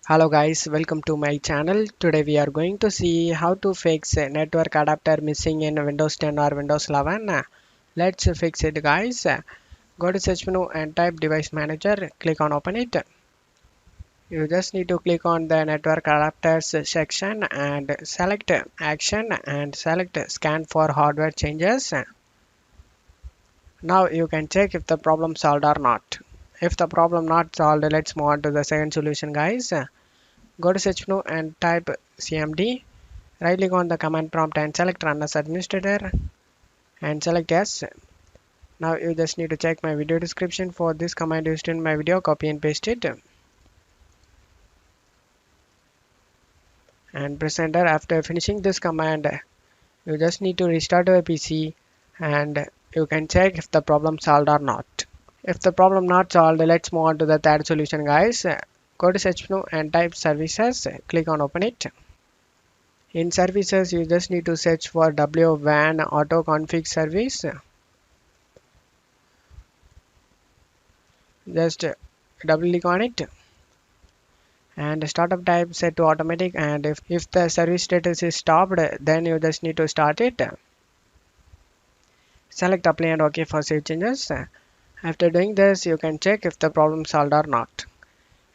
Hello guys, welcome to my channel. Today we are going to see how to fix a network adapter missing in Windows 10 or Windows 11. Let's fix it guys. Go to search menu and type device manager. Click on open it. You just need to click on the network adapters section and select action and select scan for hardware changes. Now you can check if the problem solved or not. If the problem not solved, let's move on to the second solution guys. Go to search menu and type cmd. Right click on the command prompt and select run as administrator and select yes. Now you just need to check my video description for this command used in my video, copy and paste it and press enter. After finishing this command, you just need to restart your PC and you can check if the problem solved or not. If the problem not solved, let's move on to the third solution guys. Go to search menu and type services. Click on open it. In services, you just need to search for WWAN auto config service. Just double click on it and startup type set to automatic, and if the service status is stopped, then you just need to start it. Select apply and OK for save changes. After doing this, you can check if the problem solved or not.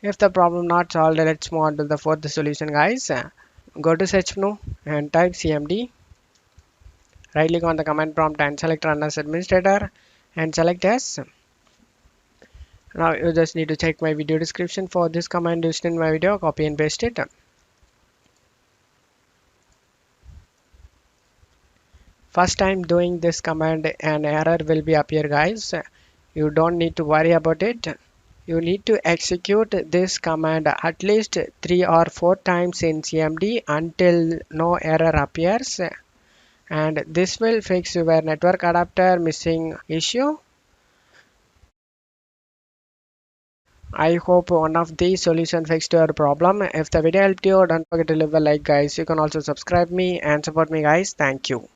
If the problem not solved, let's move on to the fourth solution guys. Go to search menu and type cmd. Right click on the command prompt and select run as administrator and select yes. Now you just need to check my video description for this command used in my video, copy and paste it. First time doing this command, an error will be appear guys. You don't need to worry about it. You need to execute this command at least 3 or 4 times in cmd until no error appears, and this will fix your network adapter missing issue. I hope one of these solutions fixed your problem. If the video helped you, don't forget to leave a like guys. You can also subscribe me and support me guys. Thank you.